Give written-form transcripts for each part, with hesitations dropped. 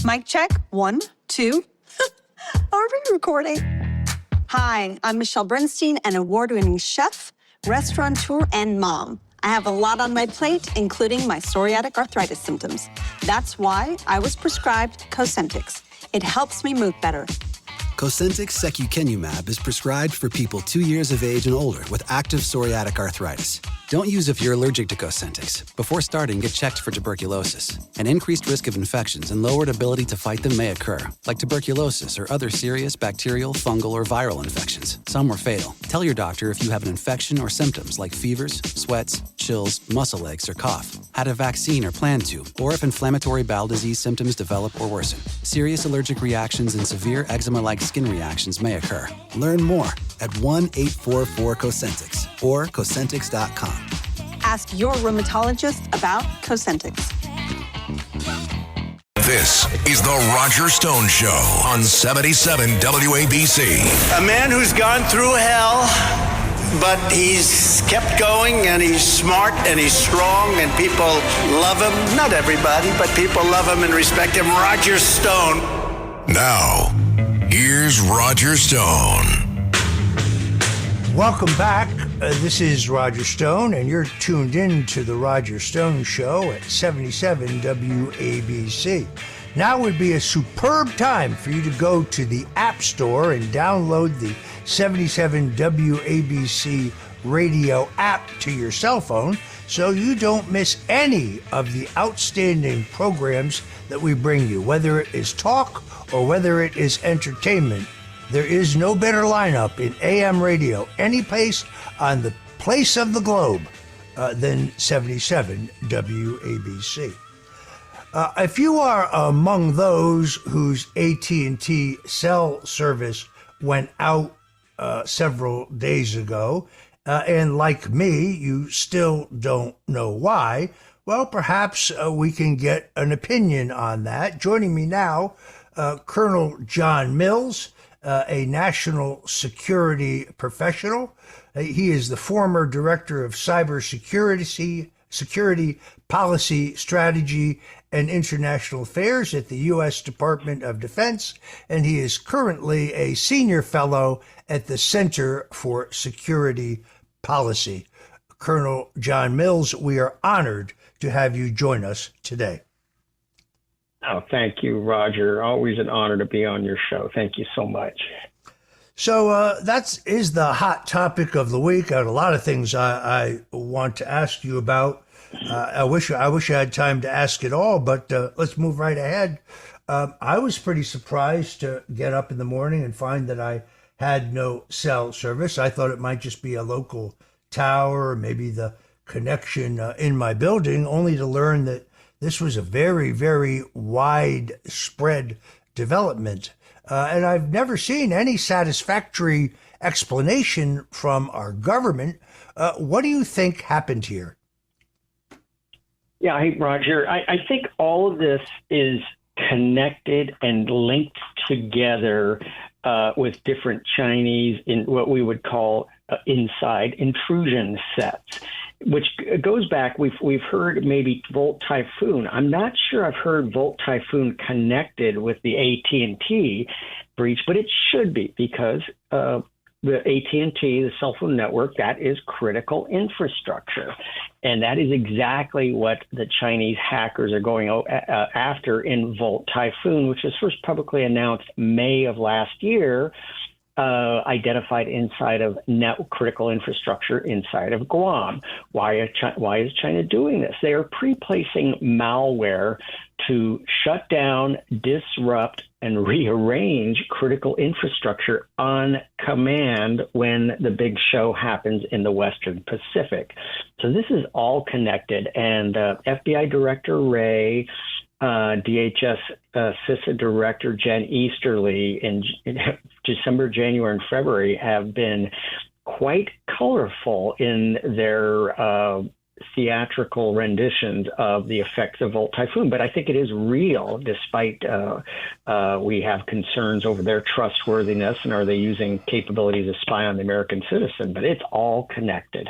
Mic check. 1, 2. Are we recording? Hi, I'm Michelle Bernstein, an award-winning chef, restaurateur, and mom. I have a lot on my plate, including my psoriatic arthritis symptoms. That's why I was prescribed Cosentyx. It helps me move better. Cosentyx secukinumab is prescribed for people 2 years of age and older with active psoriatic arthritis. Don't use if you're allergic to Cosentyx. Before starting, get checked for tuberculosis. An increased risk of infections and lowered ability to fight them may occur, like tuberculosis or other serious bacterial, fungal, or viral infections. Some were fatal. Tell your doctor if you have an infection or symptoms like fevers, sweats, chills, muscle aches, or cough, had a vaccine or plan to, or if inflammatory bowel disease symptoms develop or worsen. Serious allergic reactions and severe eczema-like skin reactions may occur. Learn more at 1-844-COSENTYX or Cosentyx.com. Ask your rheumatologist about Cosentyx. This is the Roger Stone Show on 77 WABC. A man who's gone through hell, but he's kept going, and he's smart, and he's strong, and people love him. Not everybody, but people love him and respect him. Roger Stone. Now, here's Roger Stone. Welcome back. This is Roger Stone, and you're tuned in to the Roger Stone Show at 77 WABC. Now would be a superb time for you to go to the App Store and download the 77 WABC radio app to your cell phone so you don't miss any of the outstanding programs that we bring you, whether it is talk or whether it is entertainment. There is no better lineup in AM radio any place on the place of the globe than 77 WABC. If you are among those whose AT&T cell service went out several days ago, and like me, you still don't know why, well, perhaps we can get an opinion on that. Joining me now, Colonel John Mills, a national security professional. He is the former director of cybersecurity, security policy strategy and international affairs at the U.S. Department of Defense, and he is currently a senior fellow at the Center for Security Policy. Colonel John Mills, we are honored to have you join us today. Oh, thank you, Roger. Always an honor to be on your show. Thank you so much. So that is the hot topic of the week. I had a lot of things I want to ask you about. I wish I had time to ask it all, but let's move right ahead. I was pretty surprised to get up in the morning and find that I had no cell service. I thought it might just be a local tower, or maybe the connection in my building, only to learn that this was a very, very widespread development. And I've never seen any satisfactory explanation from our government. What do you think happened here? Yeah, hey, Roger, I think all of this is connected and linked together with different Chinese, in what we would call inside intrusion sets, which goes back. We've heard maybe Volt Typhoon. I'm not sure I've heard Volt Typhoon connected with the AT&T breach, but it should be, because the AT&T, the cell phone network, that is critical infrastructure. And that is exactly what the Chinese hackers are going after in Volt Typhoon, which was first publicly announced May of last year, identified inside of critical infrastructure inside of Guam. Why is China doing this? They are pre-placing malware to shut down, disrupt, and rearrange critical infrastructure on command when the big show happens in the Western Pacific. So this is all connected. And FBI Director Wray, DHS CISA Director Jen Easterly in December, January, and February have been quite colorful in their theatrical renditions of the effects of Volt Typhoon. But I think it is real, despite we have concerns over their trustworthiness and are they using capabilities to spy on the American citizen. But it's all connected.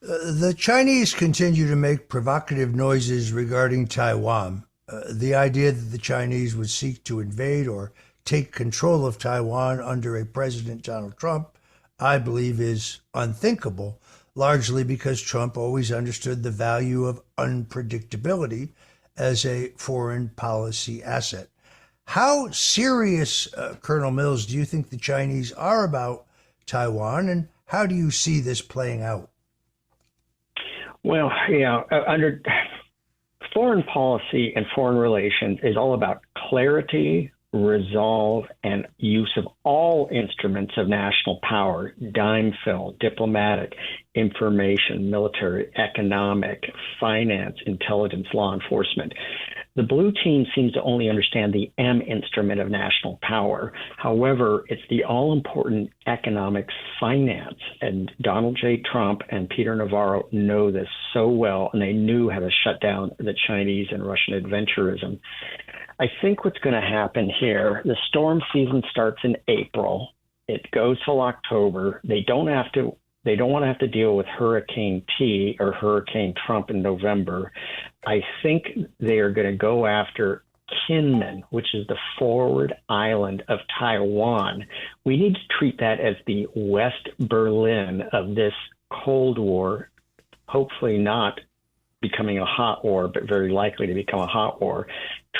The Chinese continue to make provocative noises regarding Taiwan. The idea that the Chinese would seek to invade or take control of Taiwan under a President Donald Trump, I believe, is unthinkable, largely because Trump always understood the value of unpredictability as a foreign policy asset. How serious, Colonel Mills, do you think the Chinese are about Taiwan, and how do you see this playing out? Well, under foreign policy and foreign relations is all about clarity, resolve, and use of all instruments of national power: dime fill, diplomatic, information, military, economic, finance, intelligence, law enforcement. The blue team seems to only understand the M instrument of national power. However, it's the all-important economics finance. And Donald J. Trump and Peter Navarro know this so well, and they knew how to shut down the Chinese and Russian adventurism. I think what's going to happen here, the storm season starts in April. It goes till October. They don't want to have to deal with Hurricane T or Hurricane Trump in November. I think they are going to go after Kinmen, which is the forward island of Taiwan. We need to treat that as the West Berlin of this Cold War, hopefully not becoming a hot war, but very likely to become a hot war.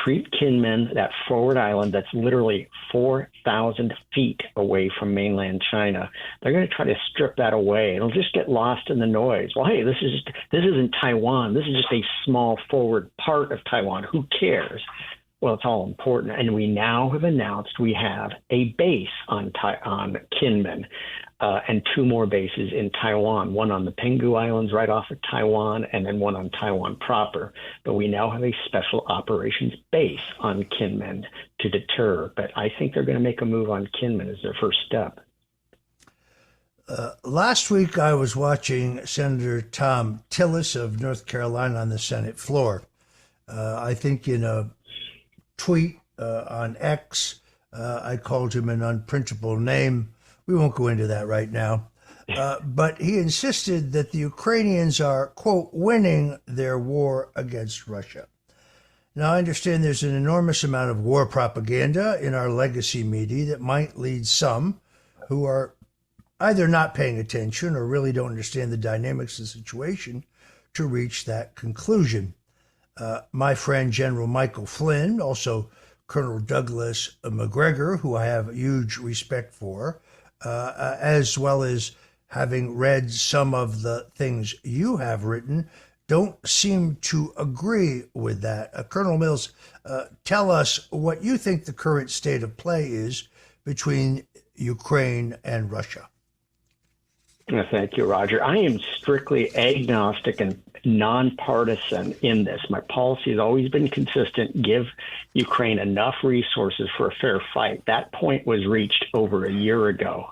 Treat Kinmen, that forward island that's literally 4,000 feet away from mainland China. They're going to try to strip that away. It'll just get lost in the noise. Well, hey, this isn't Taiwan. This is just a small forward part of Taiwan. Who cares? Well, it's all important. And we now have announced we have a base on Kinmen. And two more bases in Taiwan, one on the Penghu Islands right off of Taiwan, and then one on Taiwan proper. But we now have a special operations base on Kinmen to deter. But I think they're going to make a move on Kinmen as their first step. Last week, I was watching Senator Thom Tillis of North Carolina on the Senate floor. I think in a tweet on X, I called him an unprintable name. We won't go into that right now. But he insisted that the Ukrainians are, quote, winning their war against Russia. Now, I understand there's an enormous amount of war propaganda in our legacy media that might lead some who are either not paying attention or really don't understand the dynamics of the situation to reach that conclusion. My friend General Michael Flynn, also Colonel Douglas Macgregor, who I have huge respect for, as well as having read some of the things you have written, don't seem to agree with that. Colonel Mills, tell us what you think the current state of play is between Ukraine and Russia. Thank you, Roger. I am strictly agnostic and nonpartisan in this. My policy has always been consistent: give Ukraine enough resources for a fair fight. That point was reached over a year ago.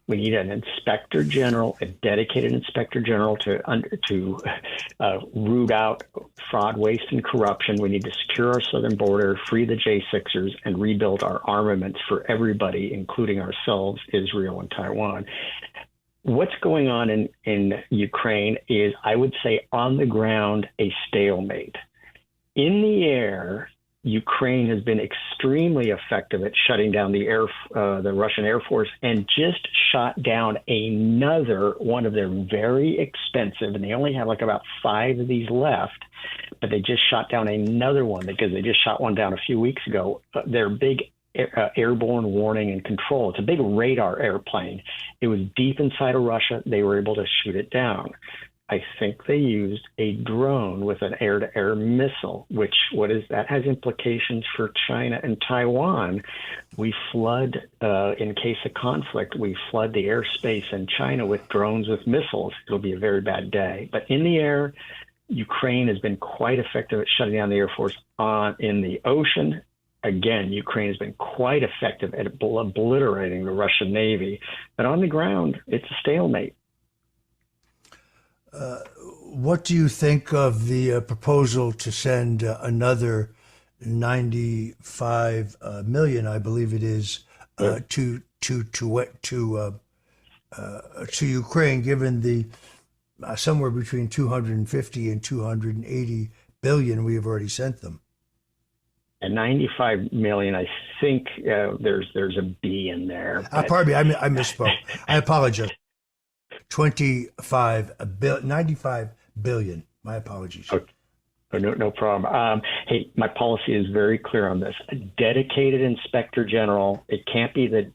We need an inspector general, a dedicated inspector general to root out fraud, waste, and corruption. We need to secure our southern border, free the J6ers, and rebuild our armaments for everybody, including ourselves, Israel, and Taiwan. What's going on in Ukraine is, I would say, on the ground, a stalemate. In the air, Ukraine has been extremely effective at shutting down the Russian Air Force, and just shot down another one of their very expensive, and they only have like about 5 of these left, but they just shot down another one because they just shot one down a few weeks ago. Their big airborne warning and control. It's a big radar airplane. It was deep inside of Russia. They were able to shoot it down. I think they used a drone with an air-to-air missile, that has implications for China and Taiwan. We flood, in case of conflict, we flood the airspace in China with drones with missiles. It'll be a very bad day. But in the air, Ukraine has been quite effective at shutting down the Air Force. In the ocean, again, Ukraine has been quite effective at obliterating the Russian Navy. But on the ground, it's a stalemate. What do you think of the proposal to send another 95 million, I believe it is, to Ukraine, given the somewhere between 250 and 280 billion we have already sent them? 95 million. I think there's a B in there. Pardon me, I misspoke. I apologize. 95 billion. My apologies. Okay. No problem. Hey, my policy is very clear on this. A dedicated inspector general. It can't be the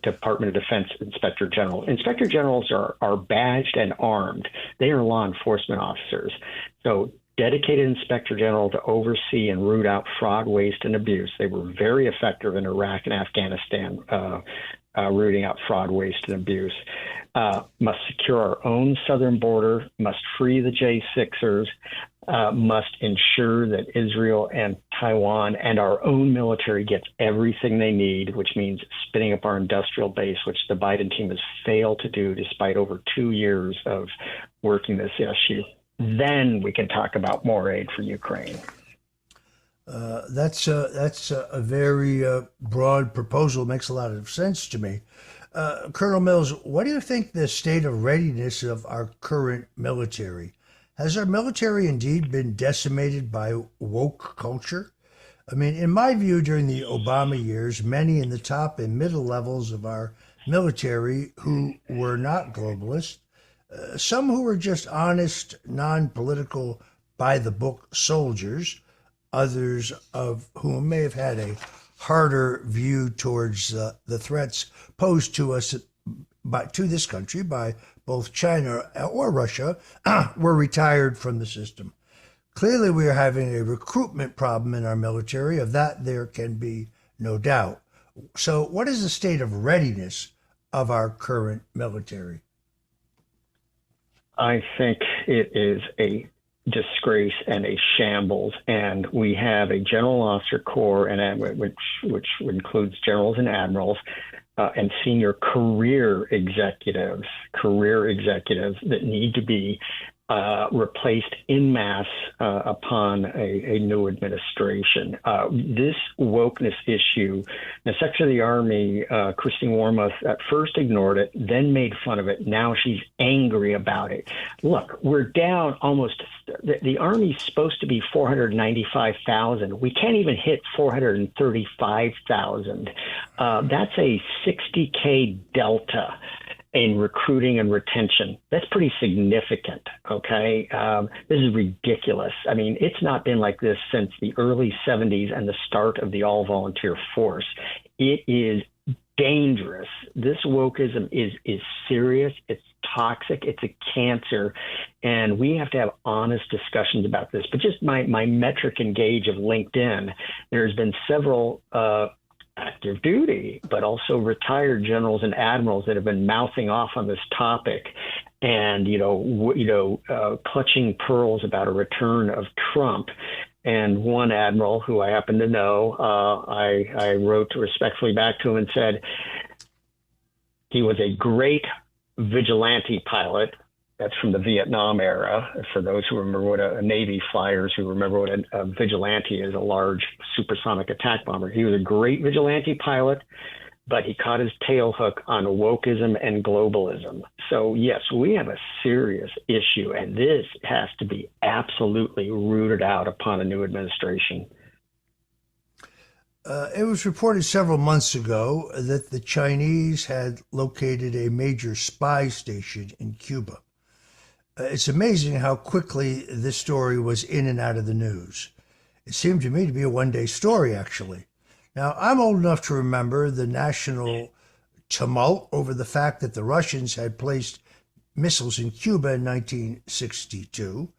Department of Defense inspector general. Inspector generals are badged and armed. They are law enforcement officers. So dedicated inspector general to oversee and root out fraud, waste, and abuse. They were very effective in Iraq and Afghanistan, rooting out fraud, waste, and abuse. Must secure our own southern border, must free the J6ers, must ensure that Israel and Taiwan and our own military gets everything they need, which means spinning up our industrial base, which the Biden team has failed to do despite over 2 years of working this issue. Then we can talk about more aid for Ukraine. That's a very broad proposal. Makes a lot of sense to me. Colonel Mills, what do you think the state of readiness of our current military? Has our military indeed been decimated by woke culture? I mean, in my view, during the Obama years, many in the top and middle levels of our military who were not globalists, some who were just honest, non-political, by-the-book soldiers, others of whom may have had a harder view towards the threats posed to us to this country by both China or Russia, were retired from the system. Clearly, we are having a recruitment problem in our military. Of that, there can be no doubt. So what is the state of readiness of our current military? I think it is a disgrace and a shambles, and we have a general officer corps, and which includes generals and admirals, and senior career executives that need to be replaced en masse upon a new administration. This wokeness issue, the Secretary of the Army, Christine Wormuth, at first ignored it, then made fun of it. Now she's angry about it. Look, we're down almost, the Army's supposed to be 495,000. We can't even hit 435,000. That's a 60K delta in recruiting and retention. That's pretty significant, okay? This is ridiculous. I mean, it's not been like this since the early 70s and the start of the all-volunteer force. It is dangerous. This wokeism is serious. It's toxic. It's a cancer. And we have to have honest discussions about this. But just my metric and gauge of LinkedIn, there's been several active duty, but also retired generals and admirals that have been mouthing off on this topic and, clutching pearls about a return of Trump. And one admiral who I happen to know, I wrote respectfully back to him and said, he was a great vigilante pilot. That's from the Vietnam era. For those who remember what a Navy flyers who remember what a vigilante is, a large supersonic attack bomber. He was a great vigilante pilot, but he caught his tail hook on wokeism and globalism. So yes, we have a serious issue, and this has to be absolutely rooted out upon a new administration. It was reported several months ago that the Chinese had located a major spy station in Cuba. It's amazing how quickly this story was in and out of the news. It seemed to me to be a one-day story, actually. Now, I'm old enough to remember the national tumult over the fact that the Russians had placed missiles in Cuba in 1962.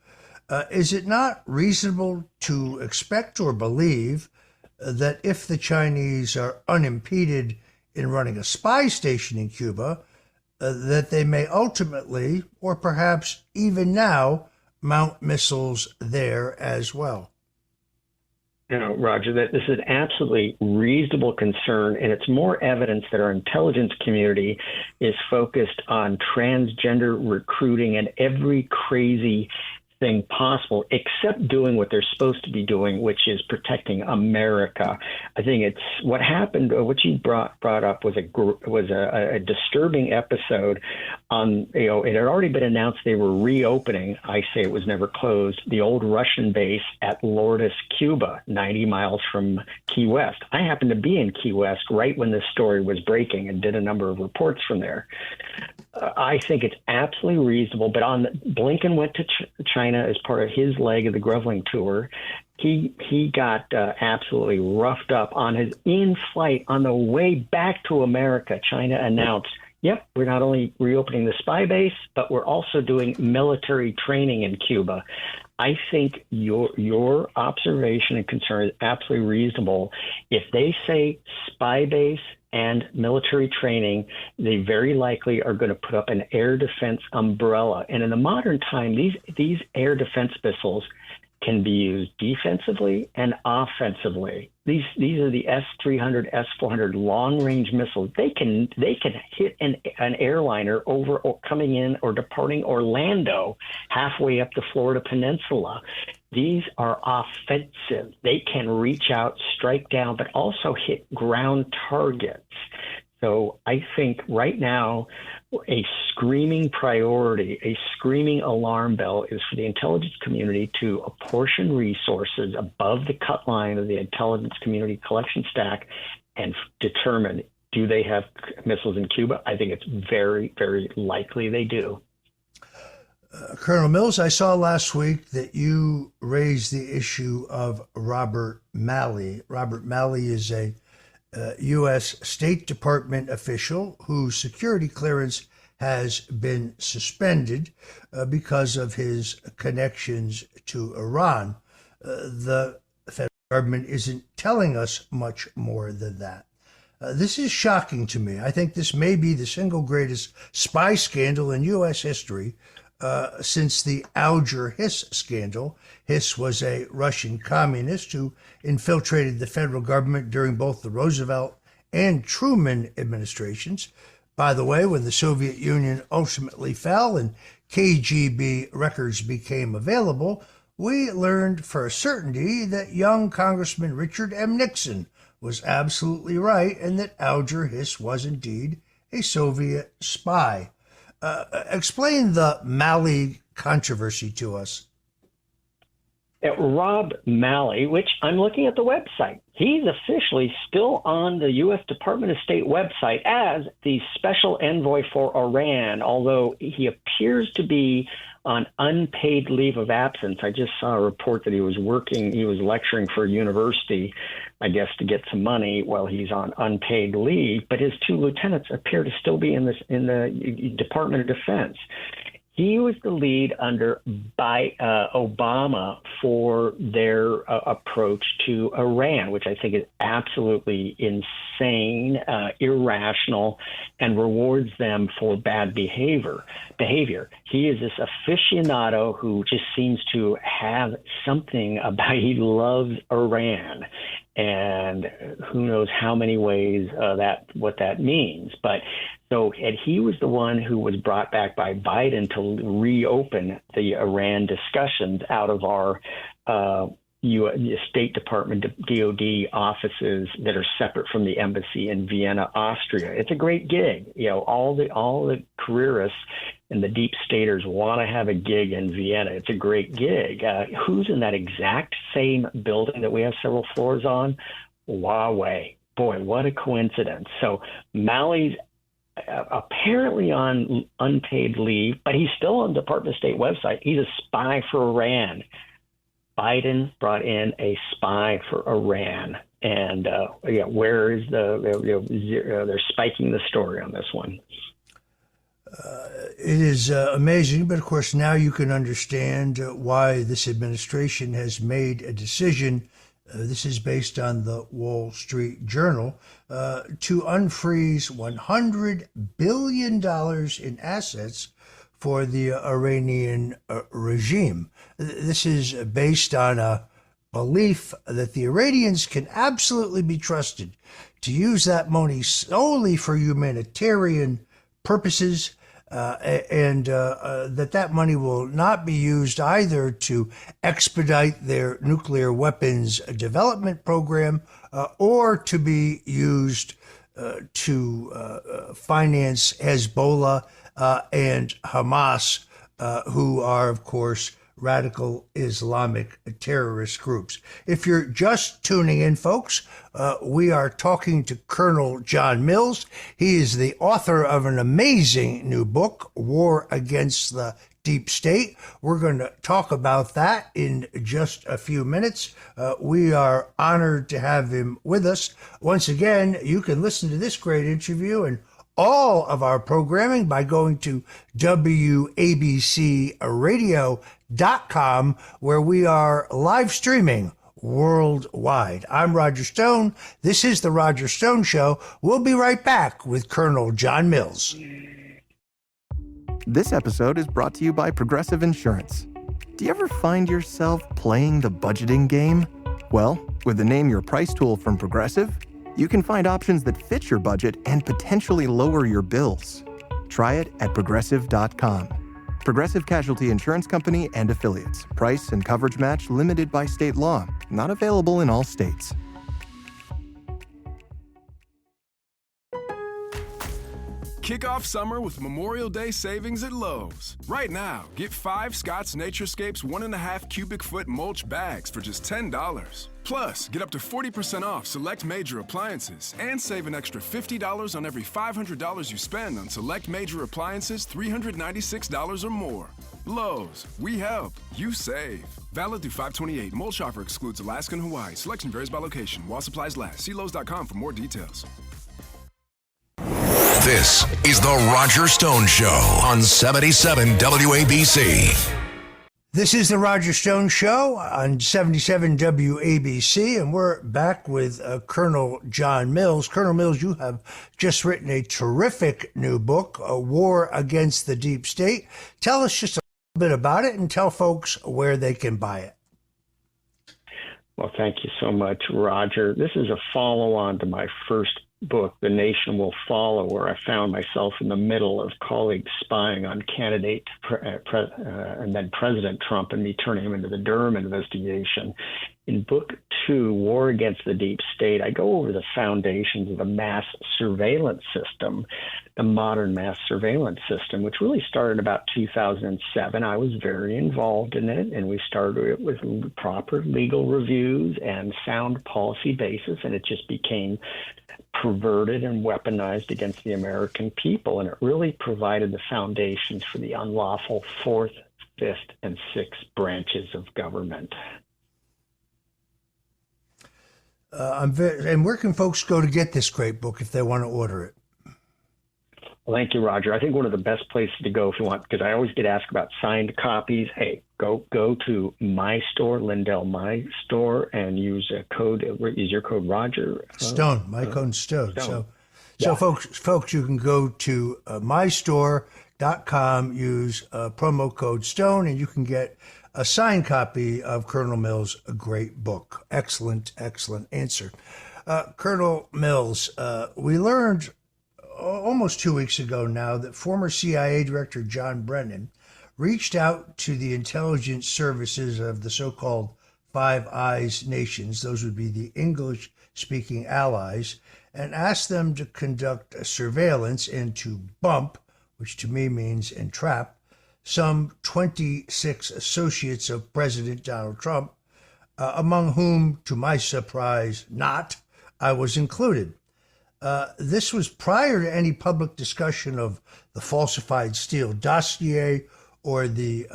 Is it not reasonable to expect or believe that if the Chinese are unimpeded in running a spy station in Cuba, that they may ultimately, or perhaps even now, mount missiles there as well? Roger, that this is an absolutely reasonable concern, and it's more evidence that our intelligence community is focused on transgender recruiting and every crazy thing possible, except doing what they're supposed to be doing, which is protecting America. I think it's what happened. What you brought up was a disturbing episode. It had already been announced they were reopening. I say it was never closed. The old Russian base at Lourdes, Cuba, 90 miles from Key West. I happened to be in Key West right when this story was breaking and did a number of reports from there. I think it's absolutely reasonable, but Blinken went to China as part of his leg of the groveling tour. He got absolutely roughed up on his in-flight on the way back to America. China announced, yep, we're not only reopening the spy base, but we're also doing military training in Cuba. I think your observation and concern is absolutely reasonable. If they say spy base and military training, they very likely are going to put up an air defense umbrella. And in the modern time, these air defense missiles can be used defensively and offensively. These are the S-300, S-400 long-range missiles. They can hit an airliner over or coming in or departing Orlando halfway up the Florida Peninsula. These are offensive. They can reach out, strike down, but also hit ground targets. So I think right now a screaming priority, a screaming alarm bell is for the intelligence community to apportion resources above the cut line of the intelligence community collection stack and determine, do they have missiles in Cuba? I think it's very, very likely they do. Colonel Mills, I saw last week that you raised the issue of Robert Malley. Robert Malley is a U.S. State Department official whose security clearance has been suspended because of his connections to Iran. The federal government isn't telling us much more than that. This is shocking to me. I think this may be the single greatest spy scandal in U.S. history since the Alger Hiss scandal. Hiss was a Russian communist who infiltrated the federal government during both the Roosevelt and Truman administrations. By the way, when the Soviet Union ultimately fell and KGB records became available, we learned for a certainty that young Congressman Richard M. Nixon was absolutely right and that Alger Hiss was indeed a Soviet spy. Explain the Malley controversy to us. Rob Malley, which I'm looking at the website, he's officially still on the U.S. Department of State website as the special envoy for Iran, although he appears to be on unpaid leave of absence. I just saw a report that he was lecturing for a university, I guess, to get some money while he's on unpaid leave. But his two lieutenants appear to still be in the Department of Defense. He was the lead under Obama for their approach to Iran, which I think is absolutely insane, irrational, and rewards them for bad behavior. He is this aficionado who just seems to have something about, he loves Iran. And who knows how many ways what that means. But and he was the one who was brought back by Biden to reopen the Iran discussions out of our State Department, DOD offices that are separate from the embassy in Vienna, Austria. It's a great gig. All the careerists and the deep staters want to have a gig in Vienna. It's a great gig. Who's in that exact same building that we have several floors on? Huawei. Boy, what a coincidence. So Malley's apparently on unpaid leave, but he's still on the Department of State website. He's a spy for Iran. Biden brought in a spy for Iran. And where is they're spiking the story on this one. It is amazing, but of course now you can understand why this administration has made a decision. This is based on the Wall Street Journal to unfreeze $100 billion in assets for the Iranian regime. This is based on a belief that the Iranians can absolutely be trusted to use that money solely for humanitarian purposes, and that money will not be used either to expedite their nuclear weapons development program or to be used to finance Hezbollah and Hamas, who are, of course, radical Islamic terrorist groups. If you're just tuning in, folks, we are talking to Colonel John Mills. He is the author of an amazing new book, War Against the Deep State. We're going to talk about that in just a few minutes. We are honored to have him with us. Once again, you can listen to this great interview and all of our programming by going to WABCRadio.com, where we are live streaming worldwide. I'm Roger Stone. This is The Roger Stone Show. We'll be right back with Colonel John Mills. This episode is brought to you by Progressive Insurance. Do you ever find yourself playing the budgeting game? Well, with the Name Your Price tool from Progressive, you can find options that fit your budget and potentially lower your bills. Try it at Progressive.com. Progressive Casualty Insurance Company and Affiliates. Price and coverage match limited by state law. Not available in all states. Kick off summer with Memorial Day savings at Lowe's. Right now, get 5 Scott's Naturescapes 1.5 cubic foot mulch bags for just $10. Plus, get up to 40% off select major appliances and save an extra $50 on every $500 you spend on select major appliances $396 or more. Lowe's, we help, you save. Valid through 5/28. Mulch offer excludes Alaska and Hawaii. Selection varies by location. While supplies last. See Lowe's.com for more details. This is The Roger Stone Show on 77 WABC. This is The Roger Stone Show on 77 WABC, and we're back with Colonel John Mills. Colonel Mills, you have just written a terrific new book, A War Against the Deep State. Tell us just a little bit about it and tell folks where they can buy it. Well, thank you so much, Roger. This is a follow-on to my first book, The Nation Will Follow, where I found myself in the middle of colleagues spying on candidate and then President Trump and me turning him into the Durham investigation. In book 2, War Against the Deep State, I go over the foundations of the mass surveillance system, the modern mass surveillance system, which really started about 2007. I was very involved in it, and we started it with proper legal reviews and sound policy basis, and it just became perverted and weaponized against the American people. And it really provided the foundations for the unlawful 4th, 5th, and 6th branches of government. And where can folks go to get this great book if they want to order it? Well, thank you, Roger. I think one of the best places to go if you want, because I always get asked about signed copies. Hey, go to my store, Lindell My Store, and use your code Roger Stone. My code Stone. So folks, you can go to mystore.com, use promo code Stone, and you can get a signed copy of Colonel Mills' great book. Excellent answer. Colonel Mills, we learned almost 2 weeks ago now that former CIA Director John Brennan reached out to the intelligence services of the so-called Five Eyes nations, those would be the English-speaking allies, and asked them to conduct a surveillance and to bump, which to me means entrap, some 26 associates of President Donald Trump, among whom, to my surprise, I was included. This was prior to any public discussion of the falsified Steele dossier or the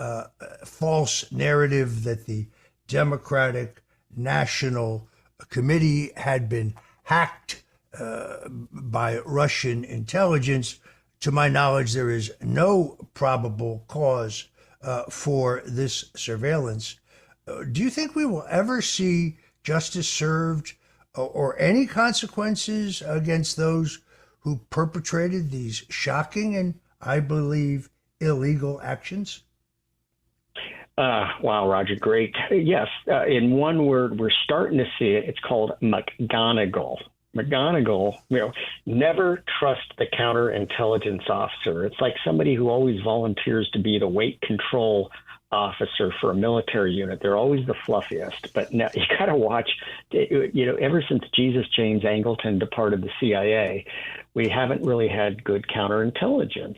false narrative that the Democratic National Committee had been hacked by Russian intelligence. To my knowledge, there is no probable cause for this surveillance. Do you think we will ever see justice served or any consequences against those who perpetrated these shocking and, I believe, illegal actions? Wow, Roger, great. Yes, in one word, we're starting to see it. It's called McGonigal. McGonigal, never trust the counterintelligence officer. It's like somebody who always volunteers to be the weight control officer for a military unit. They're always the fluffiest. But now you got to watch, ever since Jesus James Angleton departed the CIA, we haven't really had good counterintelligence.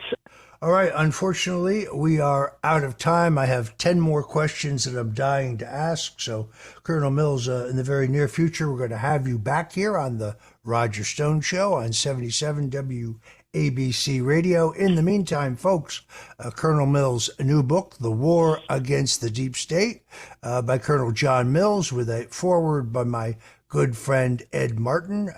All right. Unfortunately, we are out of time. I have 10 more questions that I'm dying to ask. So, Colonel Mills, in the very near future, we're going to have you back here on the Roger Stone Show on 77 WABC Radio. In the meantime, folks, Colonel Mills' new book, The War Against the Deep State, by Colonel John Mills, with a foreword by my good friend Ed Martin.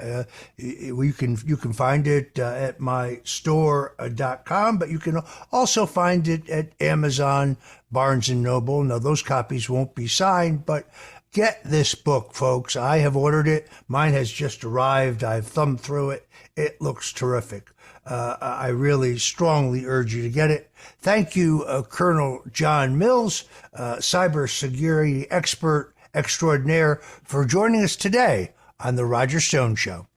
You can find it at mystore.com, but you can also find it at Amazon, Barnes & Noble. Now, those copies won't be signed, but get this book, folks. I have ordered it. Mine has just arrived. I've thumbed through it. It looks terrific. I really strongly urge you to get it. Thank you, Colonel John Mills, cybersecurity expert extraordinaire, for joining us today on The Roger Stone Show.